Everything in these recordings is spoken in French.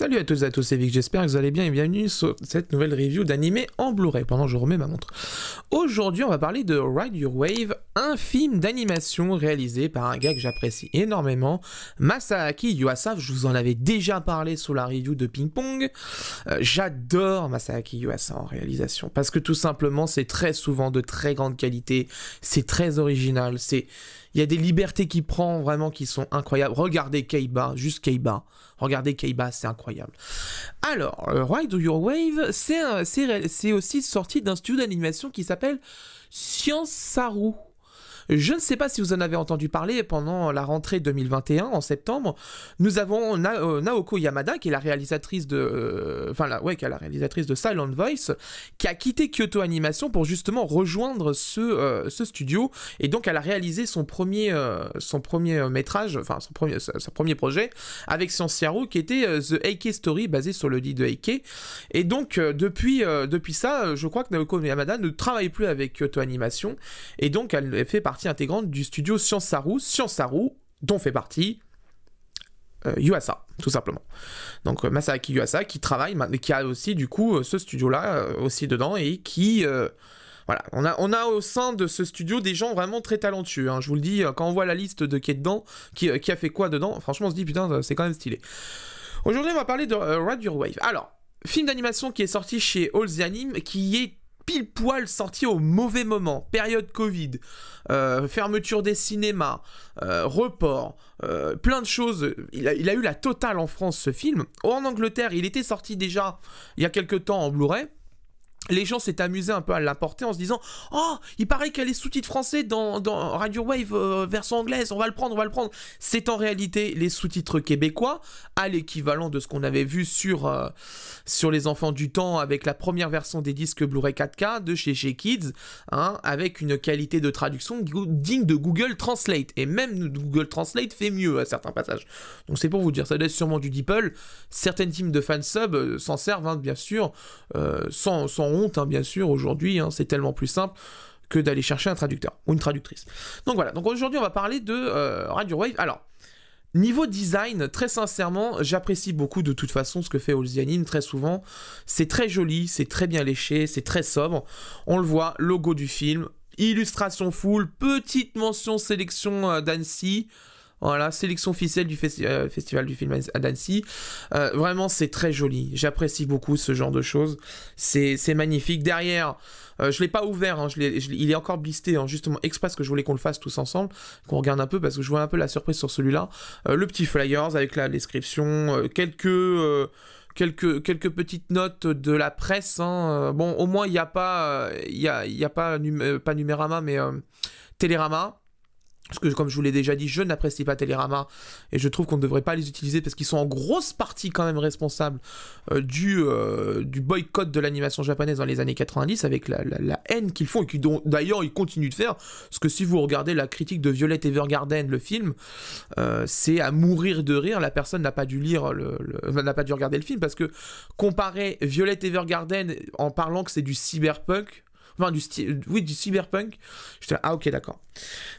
Salut à toutes et à tous, c'est Vic, j'espère que vous allez bien et bienvenue sur cette nouvelle review d'animé en Blu-ray, pendant que je remets ma montre. Aujourd'hui, on va parler de Ride Your Wave, un film d'animation réalisé par un gars que j'apprécie énormément, Masaaki Yuasa. Je vous en avais déjà parlé sur la review de Ping Pong. J'adore Masaaki Yuasa en réalisation, parce que tout simplement, c'est très souvent de très grande qualité, c'est très original, il y a des libertés qu'il prend vraiment qui sont incroyables. Regardez Keiba, juste Keiba. Regardez Keiba, c'est incroyable. Alors, Ride Your Wave, c'est aussi sorti d'un studio d'animation qui s'appelle Science Saru. Je ne sais pas si vous en avez entendu parler pendant la rentrée 2021, en septembre. Nous avons Naoko Yamada, qui est la réalisatrice de... qui est la réalisatrice de Silent Voice, qui a quitté Kyoto Animation pour justement rejoindre ce studio. Et donc, elle a réalisé son premier métrage, enfin, son premier projet, avec Science Saru, qui était The Heike Story, basé sur le lit de Heike. Et donc, depuis ça, je crois que Naoko Yamada ne travaille plus avec Kyoto Animation. Et donc, elle fait partie intégrante du studio Science Saru, dont fait partie Yuasa, tout simplement. Donc Masaaki Yuasa qui travaille, qui a aussi du coup ce studio-là aussi dedans et qui... Voilà, on a au sein de ce studio des gens vraiment très talentueux, hein. Je vous le dis, quand on voit la liste de qui est dedans, qui a fait quoi dedans, franchement on se dit putain c'est quand même stylé. Aujourd'hui on va parler de Ride Your Wave. Alors, film d'animation qui est sorti chez All The Anime, qui est pile poil sorti au mauvais moment, période Covid, fermeture des cinémas, report, plein de choses. Il a eu la totale en France ce film. En Angleterre, il était sorti déjà il y a quelques temps en Blu-ray. Les gens s'étaient amusés un peu à l'importer en se disant « Oh, il paraît qu'il y a les sous-titres français dans Ride Your Wave version anglaise, on va le prendre. » C'est en réalité les sous-titres québécois, à l'équivalent de ce qu'on avait vu sur Les Enfants du Temps, avec la première version des disques Blu-ray 4K de chez Kids, hein, avec une qualité de traduction digne de Google Translate. Et même Google Translate fait mieux à certains passages. Donc c'est pour vous dire, ça doit être sûrement du DeepL. Certaines teams de fansub s'en servent, hein, bien sûr, sans honte, hein, bien sûr, aujourd'hui, hein, c'est tellement plus simple que d'aller chercher un traducteur ou une traductrice. Donc voilà, donc aujourd'hui on va parler de Ride Your Wave. Alors, niveau design, très sincèrement, j'apprécie beaucoup de toute façon ce que fait All The Anime, très souvent. C'est très joli, c'est très bien léché, c'est très sobre. On le voit, logo du film, illustration full, petite mention sélection d'Annecy. Voilà, sélection officielle du festival du film à d'Annecy. Vraiment, c'est très joli. J'apprécie beaucoup ce genre de choses. C'est magnifique. Derrière, je ne l'ai pas ouvert. Hein, il est encore blisté, hein, justement, exprès parce que je voulais qu'on le fasse tous ensemble, qu'on regarde un peu, parce que je vois un peu la surprise sur celui-là. Le petit flyers avec la description, quelques petites notes de la presse. Hein. Bon, au moins, il n'y a pas, pas Numérama, mais Télérama. Parce que, comme je vous l'ai déjà dit, je n'apprécie pas Télérama et je trouve qu'on ne devrait pas les utiliser parce qu'ils sont en grosse partie quand même responsables du boycott de l'animation japonaise dans les années 90 avec la haine qu'ils font et qui d'ailleurs ils continuent de faire. Parce que si vous regardez la critique de Violet Evergarden, le film, c'est à mourir de rire. La personne n'a pas dû lire n'a pas dû regarder le film parce que comparer Violet Evergarden en parlant que c'est du cyberpunk. Enfin, du cyberpunk. J'étais là, ah ok, d'accord.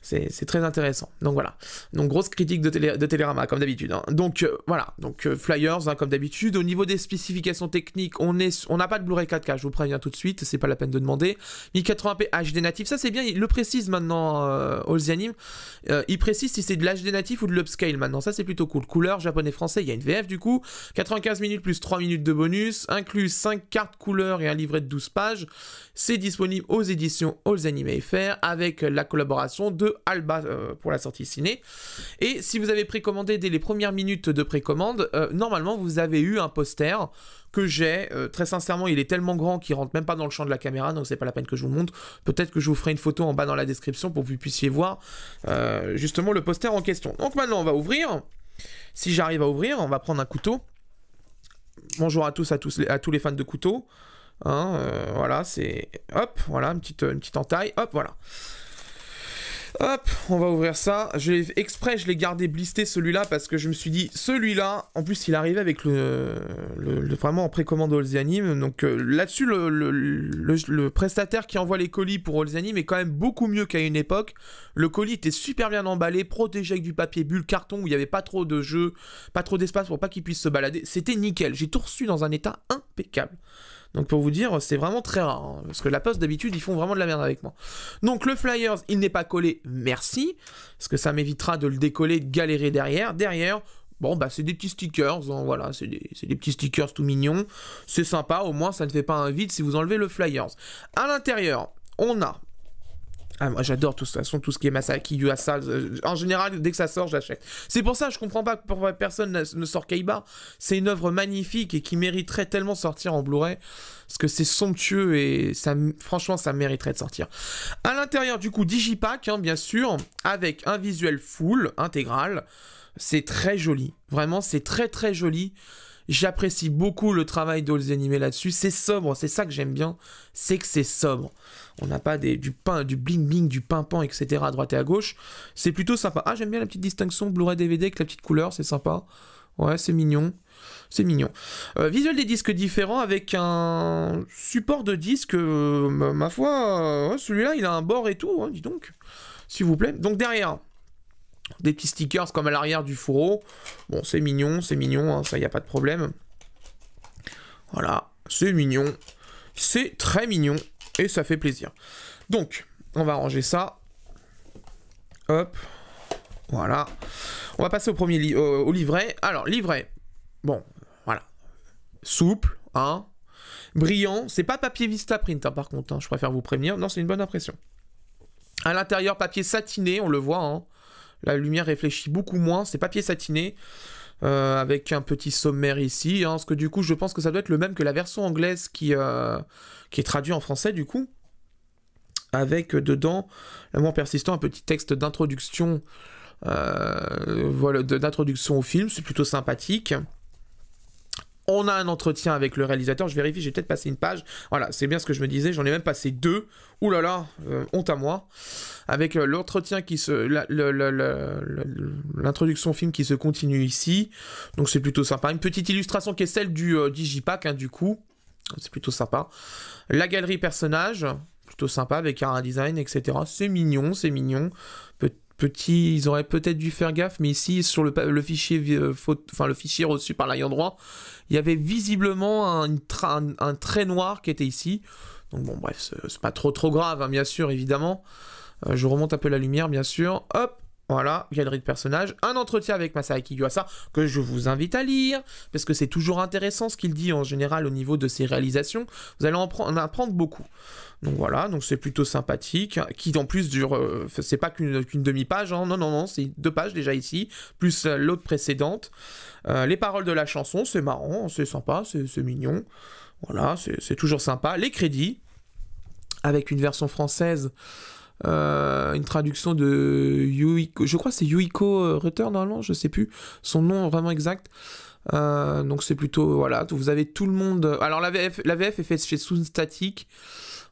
C'est très intéressant. Donc voilà. Donc grosse critique de Télérama, comme d'habitude. Hein. Donc voilà. Donc flyers, hein, comme d'habitude. Au niveau des spécifications techniques, on n'a pas de Blu-ray 4K, je vous préviens tout de suite, c'est pas la peine de demander. 1080p HD natif, ça c'est bien, il le précise maintenant, All The Anime. Il précise si c'est de l'HD natif ou de l'upscale maintenant, ça c'est plutôt cool. Couleur, japonais-français, il y a une VF du coup. 95 minutes plus 3 minutes de bonus, inclus 5 cartes couleurs et un livret de 12 pages. C'est disponible aux éditions All The Anime FR avec la collaboration de Alba pour la sortie ciné. Et si vous avez précommandé dès les premières minutes de précommande, normalement vous avez eu un poster que j'ai. Très sincèrement, il est tellement grand qu'il rentre même pas dans le champ de la caméra, donc c'est pas la peine que je vous montre. Peut-être que je vous ferai une photo en bas dans la description pour que vous puissiez voir justement le poster en question. Donc maintenant on va ouvrir. Si j'arrive à ouvrir, on va prendre un couteau. Bonjour à tous les fans de couteaux. Hein, voilà, c'est... Hop, voilà, une petite entaille. Hop, voilà. Hop, on va ouvrir ça. Exprès, je l'ai gardé blisté celui-là parce que je me suis dit, celui-là, en plus il arrivait avec vraiment en précommande All the Anime. Donc là-dessus, le prestataire qui envoie les colis pour All the Anime est quand même beaucoup mieux qu'à une époque. Le colis était super bien emballé, protégé avec du papier bulle, carton où il n'y avait pas trop de jeux, pas trop d'espace pour pas qu'il puisse se balader. C'était nickel. J'ai tout reçu dans un état impeccable. Donc pour vous dire, c'est vraiment très rare, hein, parce que la Poste d'habitude, ils font vraiment de la merde avec moi. Donc le Flyers, il n'est pas collé, merci, parce que ça m'évitera de le décoller, de galérer derrière. Derrière, bon bah c'est des petits stickers, hein, voilà, c'est des petits stickers tout mignons, c'est sympa, au moins ça ne fait pas un vide si vous enlevez le Flyers. À l'intérieur, on a... Ah, moi j'adore de toute façon tout ce qui est Masaaki Yuasa. En général, dès que ça sort, j'achète. C'est pour ça que je comprends pas pourquoi personne ne sort Kaiba. C'est une œuvre magnifique et qui mériterait tellement sortir en Blu-ray. Parce que c'est somptueux et ça, franchement, ça mériterait de sortir. À l'intérieur, du coup, Digipack, hein, bien sûr, avec un visuel full, intégral. C'est très joli. Vraiment, c'est très très joli. J'apprécie beaucoup le travail d'All the Anime là-dessus. C'est sobre, c'est ça que j'aime bien. C'est que c'est sobre. On n'a pas du bling-bling, du pimpant, etc. à droite et à gauche. C'est plutôt sympa. Ah, j'aime bien la petite distinction Blu-ray DVD avec la petite couleur, c'est sympa. Ouais, c'est mignon. C'est mignon. Visuel des disques différents avec un support de disque, ma foi, celui-là, il a un bord et tout, hein, dis donc. S'il vous plaît. Donc derrière... des petits stickers comme à l'arrière du fourreau. Bon, c'est mignon, hein, ça, y a pas de problème. Voilà, c'est mignon. C'est très mignon. Et ça fait plaisir. Donc, on va ranger ça. Hop. Voilà. On va passer au premier au livret. Alors, livret. Bon, voilà. Souple, hein. Brillant. C'est pas papier Vistaprint, hein, par contre. Hein, je préfère vous prévenir. Non, c'est une bonne impression. À l'intérieur, papier satiné, on le voit, hein. La lumière réfléchit beaucoup moins, c'est papier satiné, avec un petit sommaire ici, hein, parce que du coup, je pense que ça doit être le même que la version anglaise qui est traduite en français, du coup, avec dedans, l'amour persistant, un petit texte d'introduction, voilà, d'introduction au film, c'est plutôt sympathique. On a un entretien avec le réalisateur, je vérifie, j'ai peut-être passé une page. Voilà, c'est bien ce que je me disais, j'en ai même passé 2. Ouh là là, honte à moi. Avec l'entretien qui se... l'introduction au film qui se continue ici. Donc c'est plutôt sympa. Une petite illustration qui est celle du Digipack, hein, du coup. C'est plutôt sympa. La galerie personnage, plutôt sympa, avec un design, etc. C'est mignon, c'est mignon. Petit, ils auraient peut-être dû faire gaffe, mais ici, sur le fichier, le fichier reçu par l'ayant droit, il y avait visiblement un trait noir qui était ici. Donc bon, bref, c'est pas trop grave, hein, bien sûr, évidemment. Je remonte un peu la lumière, bien sûr. Hop, voilà, galerie de personnages. Un entretien avec Masaaki Yuasa, que je vous invite à lire, parce que c'est toujours intéressant ce qu'il dit en général au niveau de ses réalisations. Vous allez en apprendre beaucoup. Donc voilà, donc c'est plutôt sympathique, qui en plus dure, c'est pas qu'une demi-page, hein, non, c'est 2 pages déjà ici, plus l'autre précédente. Les paroles de la chanson, c'est marrant, c'est sympa, c'est mignon, voilà, c'est toujours sympa. Les crédits, avec une version française, une traduction de Yuiko, je crois que c'est Yuiko Rutter normalement, je sais plus, son nom vraiment exact. Donc c'est plutôt, voilà, vous avez tout le monde. Alors la VF est faite chez Sound Static.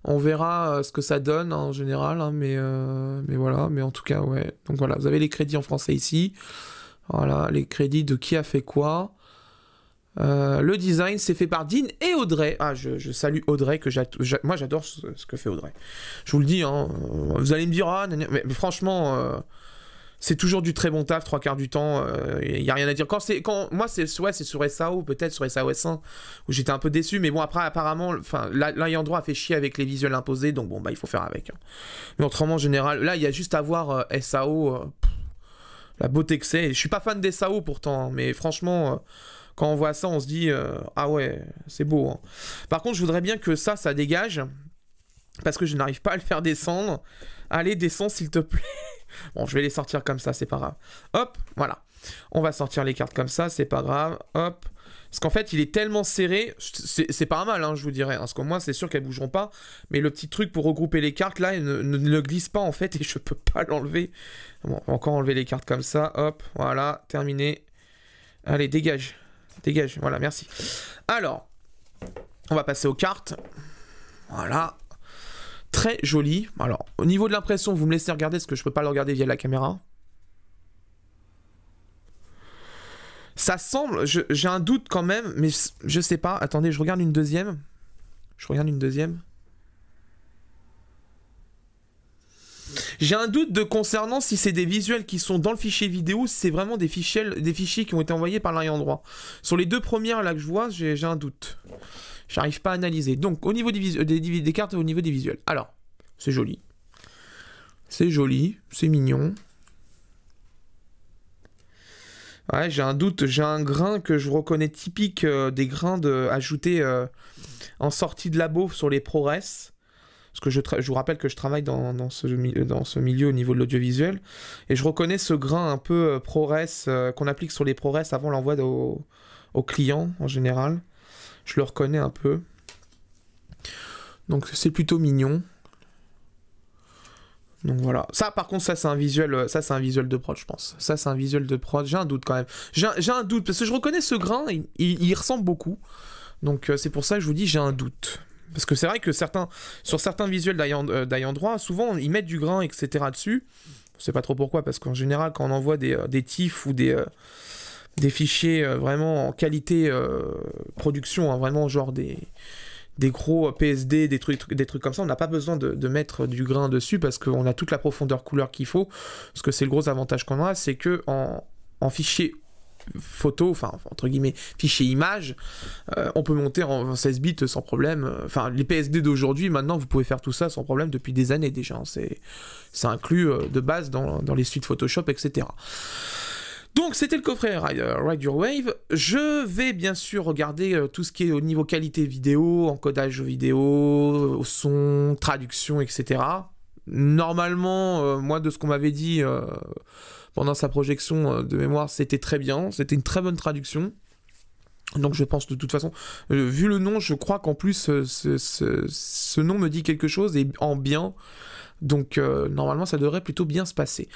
On verra ce que ça donne, hein, en général, hein, mais voilà, mais en tout cas, ouais. Donc voilà, vous avez les crédits en français ici. Voilà, les crédits de qui a fait quoi. Le design, c'est fait par Dean et Audrey. Ah, je salue Audrey, que moi j'adore ce que fait Audrey. Je vous le dis, hein, vous allez me dire, ah, mais franchement... c'est toujours du très bon taf, 3/4 du temps, il n'y a rien à dire. Moi, c'est sur SAO, peut-être sur SAO S1, où j'étais un peu déçu, mais bon, après, apparemment, l'ayant droit a fait chier avec les visuels imposés, donc bon, bah, il faut faire avec. Hein. Mais autrement, en général, là, il y a juste à voir SAO, la beauté que c'est. Je suis pas fan des SAO, pourtant, mais franchement, quand on voit ça, on se dit, ah ouais, c'est beau. Hein. Par contre, je voudrais bien que ça dégage, parce que je n'arrive pas à le faire descendre. Allez, descends, s'il te plaît. Bon, je vais les sortir comme ça, c'est pas grave. Hop, voilà. On va sortir les cartes comme ça, c'est pas grave. Hop. Parce qu'en fait, il est tellement serré, c'est pas mal, hein, je vous dirais. Hein, parce que moi, c'est sûr qu'elles bougeront pas. Mais le petit truc pour regrouper les cartes, là, ne glisse pas, en fait, et je peux pas l'enlever. Bon, on va encore enlever les cartes comme ça. Hop, voilà, terminé. Allez, dégage. Dégage, voilà, merci. Alors, on va passer aux cartes. Voilà. très joli. Alors, au niveau de l'impression, vous me laissez regarder parce que je peux pas le regarder via la caméra. Ça semble, j'ai un doute quand même, mais je sais pas. Attendez, je regarde une deuxième. J'ai un doute concernant si c'est des visuels qui sont dans le fichier vidéo, si c'est vraiment des fichiers qui ont été envoyés par l'ayant droit. Sur les deux premières là que je vois, j'ai un doute. J'arrive pas à analyser. Donc au niveau des cartes, au niveau des visuels. Alors, c'est joli. C'est joli, c'est mignon. Ouais, j'ai un doute, j'ai un grain que je reconnais typique des grains ajoutés en sortie de labo sur les ProRes. Parce que je vous rappelle que je travaille dans ce milieu au niveau de l'audiovisuel. Et je reconnais ce grain un peu ProRes qu'on applique sur les ProRes avant l'envoi aux clients en général. Je le reconnais un peu. Donc c'est plutôt mignon. Donc voilà. Ça par contre, ça c'est un visuel de prod, je pense. Ça c'est un visuel de prod. J'ai un doute quand même. J'ai un doute parce que je reconnais ce grain, il ressemble beaucoup. Donc c'est pour ça que je vous dis j'ai un doute. Parce que c'est vrai que sur certains visuels d'ayant droit, souvent ils mettent du grain, etc. dessus. Je sais pas trop pourquoi, parce qu'en général, quand on envoie des TIFF ou des fichiers vraiment en qualité production, hein, vraiment genre des gros PSD, des trucs comme ça, on n'a pas besoin de mettre du grain dessus parce qu'on a toute la profondeur couleur qu'il faut. Parce que c'est le gros avantage qu'on a, c'est que en fichier photo, enfin entre guillemets fichier image, on peut monter en 16 bits sans problème. Enfin les PSD d'aujourd'hui, maintenant vous pouvez faire tout ça sans problème depuis des années déjà, hein. C'est inclus de base dans les suites Photoshop, etc. Donc c'était le coffret Ride Your Wave. Je vais bien sûr regarder tout ce qui est au niveau qualité vidéo, encodage vidéo, son, traduction, etc. Normalement, moi de ce qu'on m'avait dit pendant sa projection de mémoire, c'était très bien, c'était une très bonne traduction. Donc je pense de toute façon, vu le nom, je crois qu'en plus ce nom me dit quelque chose et en bien. Donc normalement ça devrait plutôt bien se passer.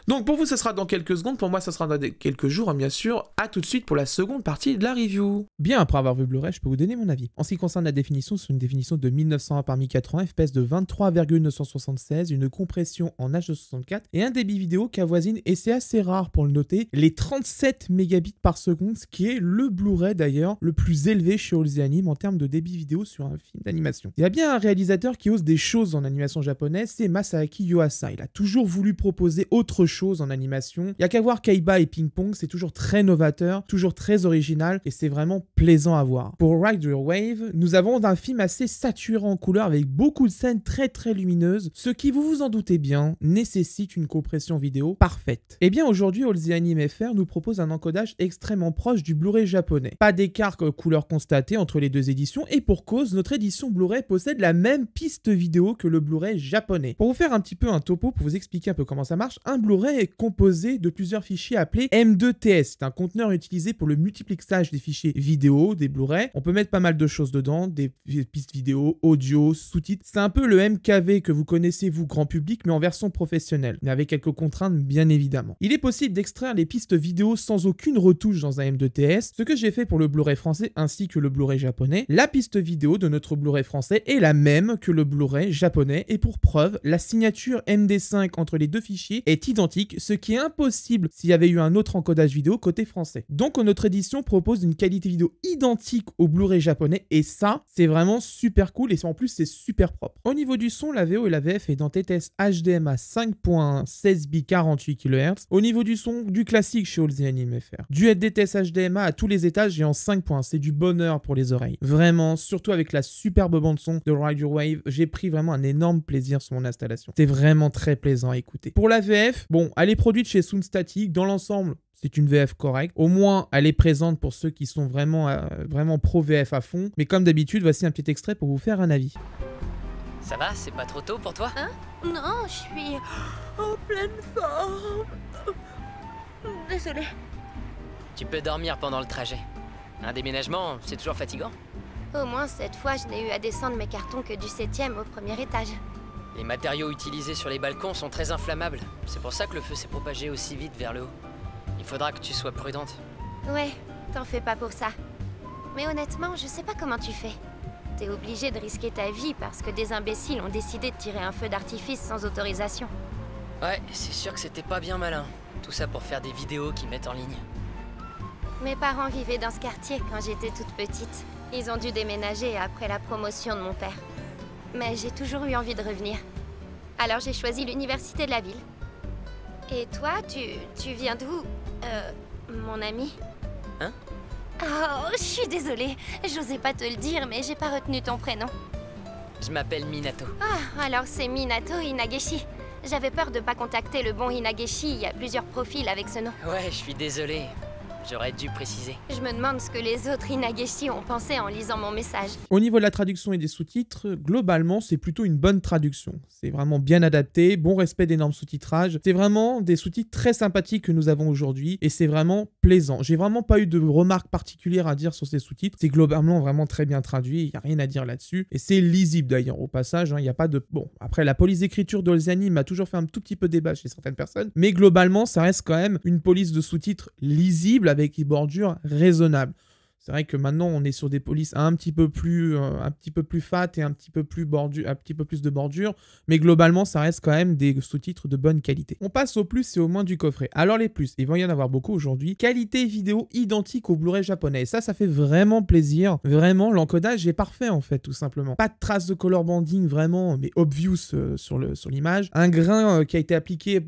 Donc pour vous ça sera dans quelques secondes, pour moi ça sera dans quelques jours, hein, bien sûr. A tout de suite pour la seconde partie de la review. Bien, après avoir vu Blu-ray, je peux vous donner mon avis. En ce qui concerne la définition, c'est une définition de 1920 par 1080, FPS de 23,976, une compression en H264 et un débit vidéo qui avoisine, et c'est assez rare pour le noter, les 37 mégabits par seconde, ce qui est le Blu-ray d'ailleurs le plus élevé chez All The Anime en termes de débit vidéo sur un film d'animation. Il y a bien un réalisateur qui ose des choses en animation japonaise, c'est Masaaki Yuasa. Il a toujours voulu proposer autre chose en animation. Il n'y a qu'à voir Kaiba et Ping Pong, c'est toujours très novateur, toujours très original et c'est vraiment plaisant à voir. Pour Ride Your Wave, nous avons un film assez saturant en couleurs avec beaucoup de scènes très lumineuses, ce qui, vous vous en doutez bien, nécessite une compression vidéo parfaite. Et bien aujourd'hui, All The Anime FR nous propose un encodage extrêmement proche du Blu-ray japonais. Pas d'écart couleur constaté entre les deux éditions et pour cause, notre édition Blu-ray possède la même piste vidéo que le Blu-ray japonais. Pour vous faire un petit peu un topo, pour vous expliquer un peu comment ça marche, un Blu-ray est composé de plusieurs fichiers appelés M2TS. C'est un conteneur utilisé pour le multiplexage des fichiers vidéo, des Blu-ray. On peut mettre pas mal de choses dedans, des pistes vidéo, audio, sous-titres. C'est un peu le MKV que vous connaissez, vous, grand public, mais en version professionnelle, mais avec quelques contraintes, bien évidemment. Il est possible d'extraire les pistes vidéo sans aucune retouche dans un M2TS, ce que j'ai fait pour le Blu-ray français ainsi que le Blu-ray japonais. La piste vidéo de notre Blu-ray français est la même que le Blu-ray japonais, et pour preuve, la signature MD5 entre les deux fichiers est identique, ce qui est impossible s'il y avait eu un autre encodage vidéo côté français. Donc notre édition propose une qualité vidéo identique au Blu-ray japonais, et ça, c'est vraiment super cool, et en plus c'est super propre. Au niveau du son, la VO et la VF est dans TTS HDMI 5.16 bits 48 kHz. Au niveau du son, du classique chez All The Anime FR. Du DTS HDMI à tous les étages et en 5 points, c'est du bonheur pour les oreilles. Vraiment, surtout avec la superbe bande son de Ride Your Wave, j'ai pris vraiment un énorme plaisir sur mon installation. C'est vraiment très plaisant à écouter. Pour la VF, bon, elle est produite chez Soundstatic, dans l'ensemble, c'est une VF correcte. Au moins, elle est présente pour ceux qui sont vraiment pro VF à fond. Mais comme d'habitude, voici un petit extrait pour vous faire un avis. Ça va, c'est pas trop tôt pour toi? Hein? Non, je suis en pleine forme. Désolée. Tu peux dormir pendant le trajet. Un déménagement, c'est toujours fatigant. Au moins, cette fois, je n'ai eu à descendre mes cartons que du 7e au premier étage. Les matériaux utilisés sur les balcons sont très inflammables. C'est pour ça que le feu s'est propagé aussi vite vers le haut. Il faudra que tu sois prudente. Ouais, t'en fais pas pour ça. Mais honnêtement, je sais pas comment tu fais. t'es obligé de risquer ta vie parce que des imbéciles ont décidé de tirer un feu d'artifice sans autorisation. Ouais, c'est sûr que c'était pas bien malin. Tout ça pour faire des vidéos qu'ils mettent en ligne. Mes parents vivaient dans ce quartier quand j'étais toute petite. Ils ont dû déménager après la promotion de mon père. Mais j'ai toujours eu envie de revenir. Alors j'ai choisi l'université de la ville. Et toi, tu viens d'où mon ami? Hein? Oh, je suis désolée. J'osais pas te le dire, mais j'ai pas retenu ton prénom. Je m'appelle Minato. Ah, alors c'est Minato Inageshi. J'avais peur de pas contacter le bon Inageshi, il y a plusieurs profils avec ce nom. Ouais, je suis désolé. J'aurais dû préciser. Je me demande ce que les autres Inageshi ont pensé en lisant mon message. Au niveau de la traduction et des sous-titres, globalement, c'est plutôt une bonne traduction. C'est vraiment bien adapté, bon respect des normes sous-titrage. C'est vraiment des sous-titres très sympathiques que nous avons aujourd'hui et c'est vraiment plaisant. J'ai vraiment pas eu de remarques particulières à dire sur ces sous-titres. C'est globalement vraiment très bien traduit, il n'y a rien à dire là-dessus. Et c'est lisible d'ailleurs, au passage, il n'y a pas de... Bon, après, la police d'écriture d'Olziani m'a toujours fait un tout petit peu débat chez certaines personnes, mais globalement, ça reste quand même une police de sous-titres lisible avec une bordure raisonnable. C'est vrai que maintenant on est sur des polices un petit peu plus fat et un petit peu plus de bordure, mais globalement ça reste quand même des sous-titres de bonne qualité. On passe au plus et au moins du coffret. Alors les plus, il va y en avoir beaucoup aujourd'hui. Qualité vidéo identique au Blu-ray japonais. Et ça fait vraiment plaisir. Vraiment, l'encodage est parfait en fait, tout simplement. Pas de traces de color banding vraiment, mais obvious sur l'image. Un grain qui a été appliqué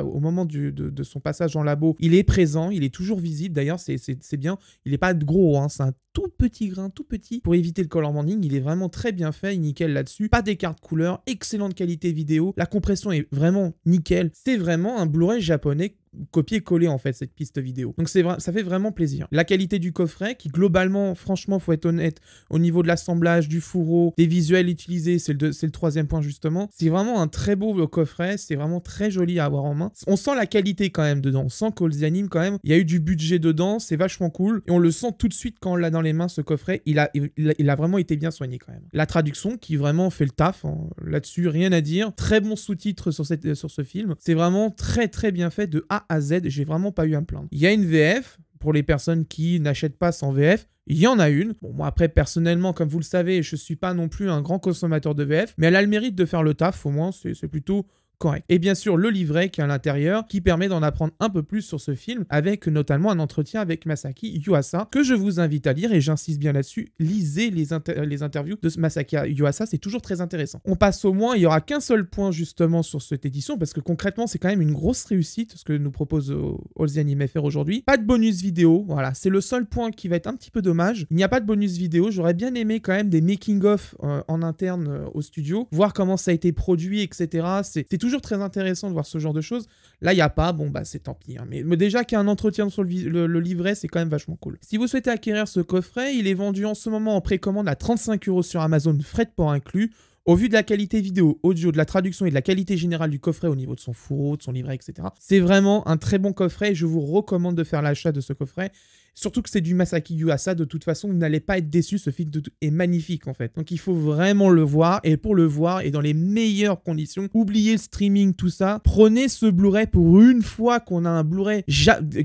au moment de son passage en labo, il est présent, il est toujours visible. D'ailleurs, c'est bien. Il n'est pas gros. C'est un tout petit grain, tout petit, pour éviter le color banding. Il est vraiment très bien fait, nickel là-dessus. Pas d'écart de couleur, excellente qualité vidéo. La compression est vraiment nickel. C'est vraiment un Blu-ray japonais copier-coller en fait cette piste vidéo. Donc ça fait vraiment plaisir. La qualité du coffret qui globalement, franchement, faut être honnête, au niveau de l'assemblage, du fourreau, des visuels utilisés, c'est le troisième point justement. C'est vraiment un très beau coffret, c'est vraiment très joli à avoir en main. On sent la qualité quand même dedans, on sent qu'Olziani quand même, il y a eu du budget dedans, c'est vachement cool et on le sent tout de suite quand on l'a dans les mains ce coffret, il a vraiment été bien soigné quand même. La traduction qui vraiment fait le taf, là-dessus rien à dire. Très bon sous-titre sur ce film, c'est vraiment très très bien fait de A à Z, j'ai vraiment pas eu à me plaindre. Il y a une VF, pour les personnes qui n'achètent pas sans VF, il y en a une. Bon, moi après, personnellement, comme vous le savez, je suis pas non plus un grand consommateur de VF, mais elle a le mérite de faire le taf, au moins, c'est plutôt correct. Et bien sûr, le livret qui est à l'intérieur, qui permet d'en apprendre un peu plus sur ce film, avec notamment un entretien avec Masaki Yuasa, que je vous invite à lire, et j'insiste bien là-dessus, lisez les interviews de Masaki Yuasa, c'est toujours très intéressant. On passe au moins, il n'y aura qu'un seul point justement sur cette édition, parce que concrètement, c'est quand même une grosse réussite, ce que nous propose Olziani MFR aujourd'hui. Pas de bonus vidéo, voilà, c'est le seul point qui va être un petit peu dommage. Il n'y a pas de bonus vidéo, j'aurais bien aimé quand même des making-of en interne au studio, voir comment ça a été produit, etc. C'est toujours très intéressant de voir ce genre de choses. Là, il n'y a pas, bon, bah c'est tant pis. Hein. Mais déjà qu'il y a un entretien sur le livret, c'est quand même vachement cool. Si vous souhaitez acquérir ce coffret, il est vendu en ce moment en précommande à 35 € sur Amazon, frais de port inclus. Au vu de la qualité vidéo, audio, de la traduction et de la qualité générale du coffret au niveau de son fourreau, de son livret, etc. C'est vraiment un très bon coffret et je vous recommande de faire l'achat de ce coffret. Surtout que c'est du Masaki Yuasa, de toute façon, vous n'allez pas être déçus, ce film est magnifique en fait. Donc il faut vraiment le voir, et pour le voir, et dans les meilleures conditions, oubliez le streaming, tout ça, prenez ce Blu-ray pour une fois qu'on a un Blu-ray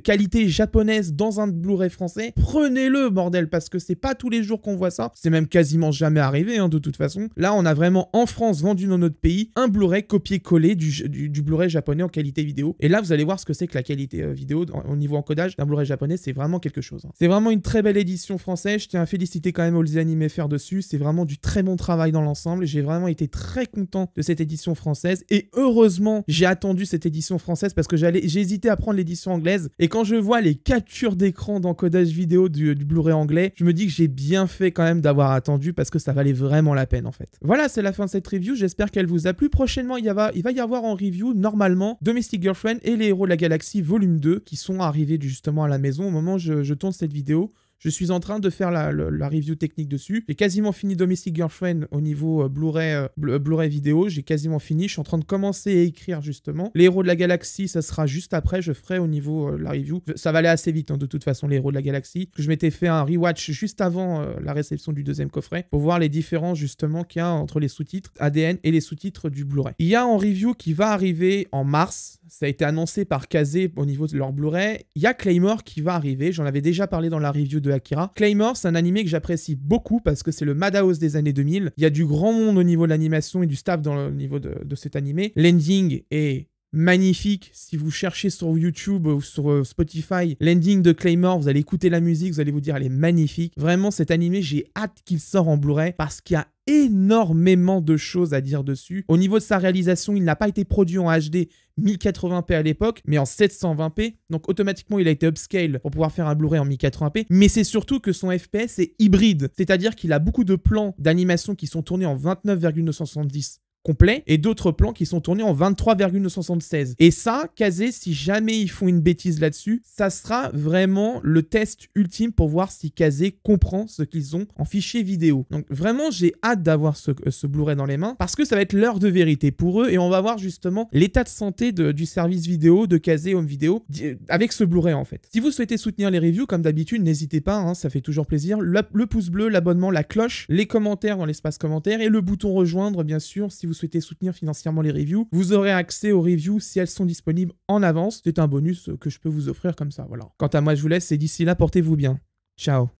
qualité japonaise dans un Blu-ray français, prenez-le bordel, parce que c'est pas tous les jours qu'on voit ça, c'est même quasiment jamais arrivé de toute façon. Là on a vraiment en France vendu dans notre pays un Blu-ray copié-collé du Blu-ray japonais en qualité vidéo, et là vous allez voir ce que c'est que la qualité vidéo au niveau encodage d'un Blu-ray japonais, c'est vraiment quelque chose. C'est vraiment une très belle édition française, je tiens à féliciter quand même Olziani MFR dessus, c'est vraiment du très bon travail dans l'ensemble, j'ai vraiment été très content de cette édition française, et heureusement j'ai attendu cette édition française parce que j'ai hésité à prendre l'édition anglaise, et quand je vois les captures d'écran d'encodage vidéo du Blu-ray anglais, je me dis que j'ai bien fait quand même d'avoir attendu parce que ça valait vraiment la peine en fait. Voilà, c'est la fin de cette review, j'espère qu'elle vous a plu. Prochainement, il va y avoir en review, normalement, Domestic Girlfriend et les Héros de la Galaxie volume 2 qui sont arrivés justement à la maison au moment où je tourne cette vidéo. Je suis en train de faire la review technique dessus. J'ai quasiment fini Domestic Girlfriend au niveau Blu-ray vidéo. J'ai quasiment fini. Je suis en train de commencer à écrire justement. Les Héros de la Galaxie, ça sera juste après. Je ferai au niveau la review. Ça va aller assez vite de toute façon, les Héros de la Galaxie. Je m'étais fait un rewatch juste avant la réception du deuxième coffret pour voir les différences justement qu'il y a entre les sous-titres ADN et les sous-titres du Blu-ray. Il y a en review qui va arriver en mars. ça a été annoncé par Kazé au niveau de leur Blu-ray, il y a Claymore qui va arriver, j'en avais déjà parlé dans la review de Akira. Claymore, c'est un animé que j'apprécie beaucoup parce que c'est le Madhouse des années 2000. Il y a du grand monde au niveau de l'animation et du staff au niveau de cet animé. L'ending est magnifique. Si vous cherchez sur YouTube ou sur Spotify l'ending de Claymore, vous allez écouter la musique, vous allez vous dire elle est magnifique. Vraiment, cet animé, j'ai hâte qu'il sorte en Blu-ray parce qu'il y a énormément de choses à dire dessus. Au niveau de sa réalisation, il n'a pas été produit en HD 1080p à l'époque, mais en 720p. Donc automatiquement, il a été upscale pour pouvoir faire un Blu-ray en 1080p. Mais c'est surtout que son FPS est hybride. C'est-à-dire qu'il a beaucoup de plans d'animation qui sont tournés en 29,970 complet et d'autres plans qui sont tournés en 23,976. Et ça, Kazé, si jamais ils font une bêtise là-dessus, ça sera vraiment le test ultime pour voir si Kazé comprend ce qu'ils ont en fichier vidéo. Donc vraiment, j'ai hâte d'avoir ce Blu-ray dans les mains parce que ça va être l'heure de vérité pour eux et on va voir justement l'état de santé du service vidéo de Kazé Home Video avec ce Blu-ray en fait. Si vous souhaitez soutenir les reviews, comme d'habitude, n'hésitez pas, hein, ça fait toujours plaisir. Le pouce bleu, l'abonnement, la cloche, les commentaires dans l'espace commentaires et le bouton rejoindre bien sûr si vous souhaitez soutenir financièrement les reviews. Vous aurez accès aux reviews si elles sont disponibles en avance. C'est un bonus que je peux vous offrir comme ça, voilà. Quant à moi, je vous laisse et d'ici là, portez-vous bien. Ciao.